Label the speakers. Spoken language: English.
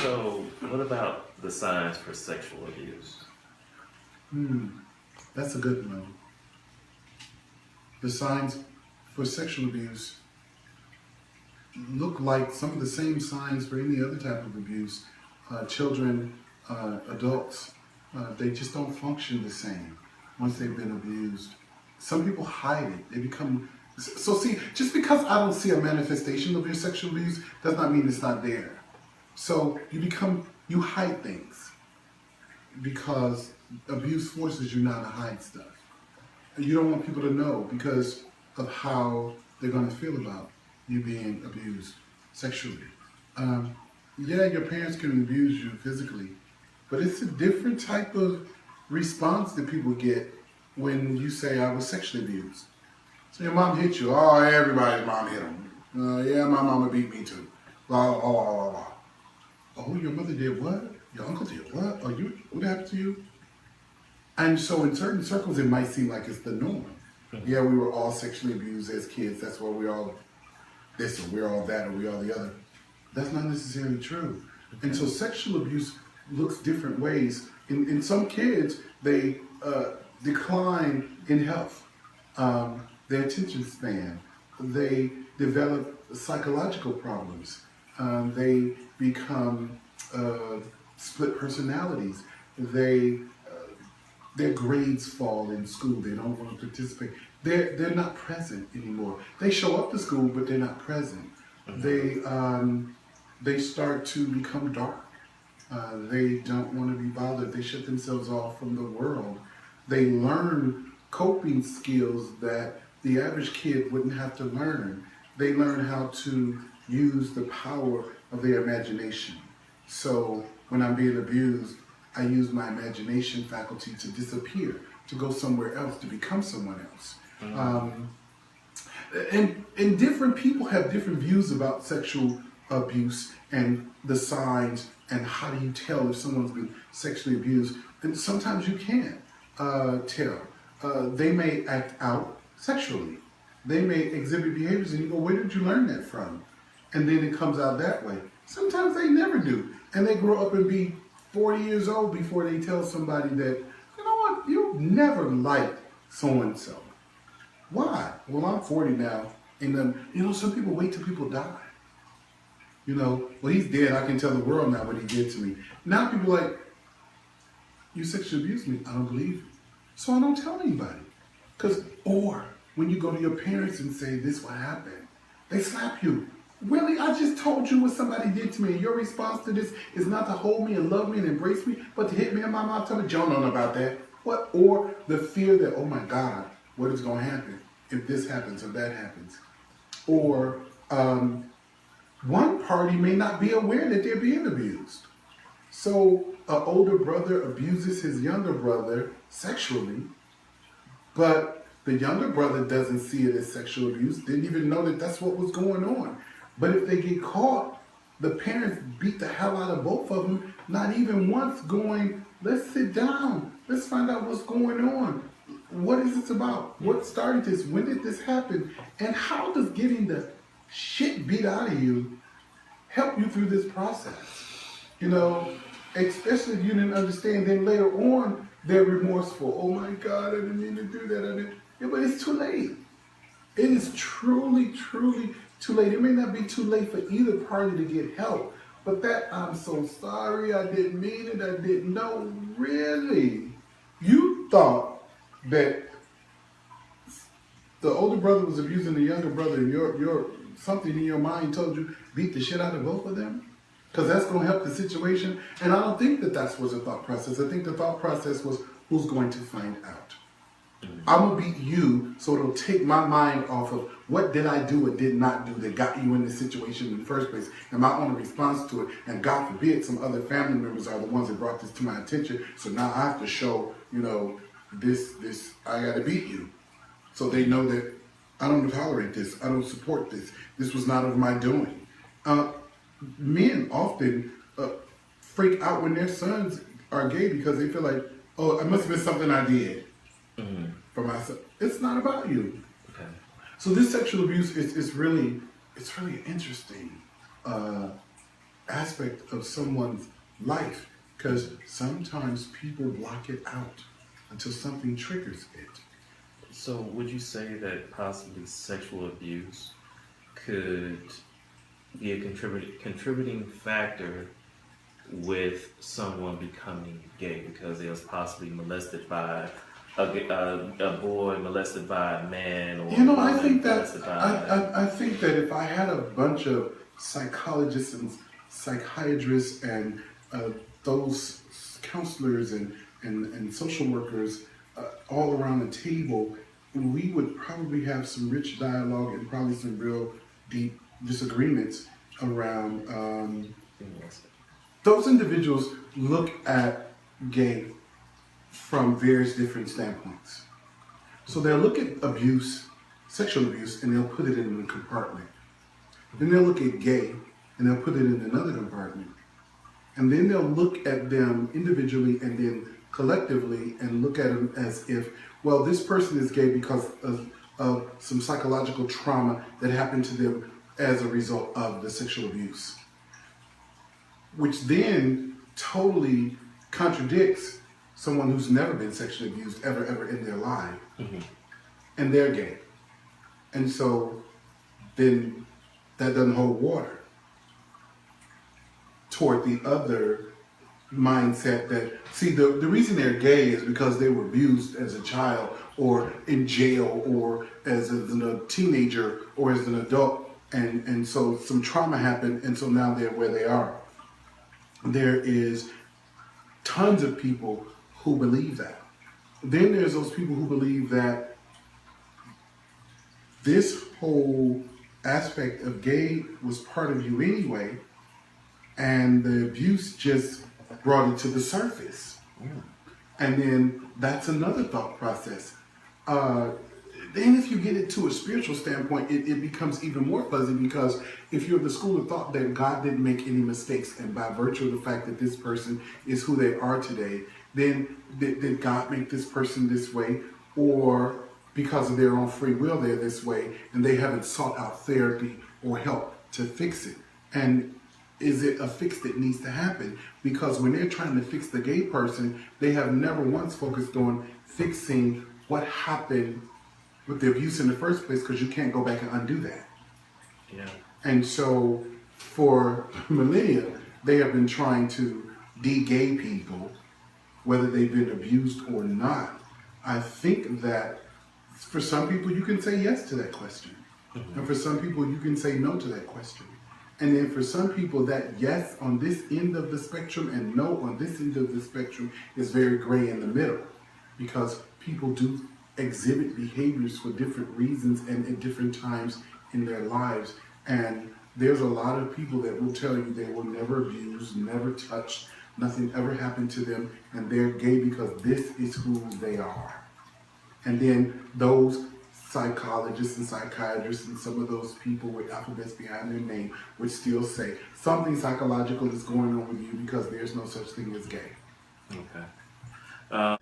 Speaker 1: So, what about the signs for sexual abuse?
Speaker 2: That's a good one. The signs for sexual abuse look like some of the same signs for any other type of abuse. Children, adults, they just don't function the same once they've been abused. Some people hide it. They become so. See, just because I don't see a manifestation of your sexual abuse does not mean it's not there. So you hide things because abuse forces you now to hide stuff. You don't want people to know because of how they're going to feel about you being abused sexually. Yeah, your parents can abuse you physically, but it's a different type of response that people get when you say I was sexually abused. So your mom hit you. Oh, everybody's mom hit them. Yeah, my mama beat me too. Blah, blah, blah, blah, blah. Oh, your mother did what? Your uncle did what? Oh, what happened to you? And so in certain circles, it might seem like it's the norm. Yeah, we were all sexually abused as kids. That's why we're all this or we're all that or we're all the other. That's not necessarily true. And so sexual abuse looks different ways. In some kids, they decline in health, their attention span. They develop psychological problems. They become split personalities. Their grades fall in school. They don't want to participate. They're not present anymore. They show up to school, but they're not present. They start to become dark. They don't want to be bothered. They shut themselves off from the world. They learn coping skills that the average kid wouldn't have to learn. They learn how to use the power of their imagination. So when I'm being abused, I use my imagination faculty to disappear, to go somewhere else, to become someone else. And different people have different views about sexual abuse and the signs and how do you tell if someone's been sexually abused. And sometimes you can't tell. They may act out sexually. They may exhibit behaviors and you go, where did you learn that from? And then it comes out that way. Sometimes they never do. And they grow up and be 40 years old before they tell somebody that, you know what, you never liked so-and-so. Why? Well, I'm 40 now. And then, some people wait till people die. Well, he's dead. I can tell the world now what he did to me. Now people are like, you sexually abused me. I don't believe you. So I don't tell anybody. Or when you go to your parents and say, this is what happened, they slap you. Really? I just told you what somebody did to me. And your response to this is not to hold me and love me and embrace me, but to hit me in my mouth, tell me, you don't know about that. What? Or the fear that, oh my God, what is going to happen if this happens or that happens? Or one party may not be aware that they're being abused. So an older brother abuses his younger brother sexually, but the younger brother doesn't see it as sexual abuse, didn't even know that that's what was going on. But if they get caught, the parents beat the hell out of both of them, not even once going, let's sit down, let's find out what's going on. What is this about? What started this? When did this happen? And how does getting the shit beat out of you help you through this process? Especially if you didn't understand, then later on, they're remorseful. Oh my God, I didn't mean to do that. Yeah, but it's too late. It is truly, truly too late. It may not be too late for either party to get help, but I'm so sorry, I didn't mean it, I didn't know. Really? You thought that the older brother was abusing the younger brother and your something in your mind told you beat the shit out of both of them? Because that's going to help the situation. And I don't think that was the thought process. I think the thought process was, who's going to find out? I'm going to beat you so it'll take my mind off of what did I do or did not do that got you in this situation in the first place and my own response to it. And God forbid some other family members are the ones that brought this to my attention. So now I have to show, this, I got to beat you. So they know that I don't tolerate this. I don't support this. This was not of my doing. Men often freak out when their sons are gay because they feel like, oh, it must have been something I did for myself. It's not about you. Okay. So this sexual abuse is really interesting aspect of someone's life, because sometimes people block it out until something triggers it.
Speaker 1: So would you say that possibly sexual abuse could be a contributing factor with someone becoming gay because they was possibly molested by a boy molested by a man or
Speaker 2: You know,
Speaker 1: a
Speaker 2: I
Speaker 1: woman
Speaker 2: think that
Speaker 1: molested by
Speaker 2: I think that if I had a bunch of psychologists and psychiatrists and those counselors and social workers all around the table, we would probably have some rich dialogue and probably some real deep disagreements around.
Speaker 1: being molested.
Speaker 2: Those individuals look at gay from various different standpoints. So they'll look at abuse, sexual abuse, and they'll put it in a compartment. Then they'll look at gay, and they'll put it in another compartment. And then they'll look at them individually and then collectively and look at them as if, well, this person is gay because of some psychological trauma that happened to them as a result of the sexual abuse, which then totally contradicts someone who's never been sexually abused ever in their life, and they're gay. And so then that doesn't hold water toward the other mindset that, see, the reason they're gay is because they were abused as a child or in jail or as a teenager or as an adult, and so some trauma happened, and so now they're where they are. There is tons of people who believe that. Then there's those people who believe that this whole aspect of gay was part of you anyway, and the abuse just brought it to the surface. And then that's another thought process. Then if you get it to a spiritual standpoint, it becomes even more fuzzy, because if you're of the school of thought that God didn't make any mistakes, and by virtue of the fact that this person is who they are today, then did God make this person this way? Or because of their own free will, they're this way, and they haven't sought out therapy or help to fix it? And is it a fix that needs to happen? Because when they're trying to fix the gay person, they have never once focused on fixing what happened with the abuse in the first place, because you can't go back and undo that.
Speaker 1: Yeah.
Speaker 2: And so for millennia, they have been trying to de-gay people, whether they've been abused or not. I think that for some people, you can say yes to that question. And for some people, you can say no to that question. And then for some people, that yes on this end of the spectrum and no on this end of the spectrum is very gray in the middle, because people do exhibit behaviors for different reasons and at different times in their lives. And there's a lot of people that will tell you they were never abused, never touched, nothing ever happened to them, and they're gay because this is who they are. And then those psychologists and psychiatrists and some of those people with alphabets behind their name would still say something psychological is going on with you because there's no such thing as gay.
Speaker 1: Okay.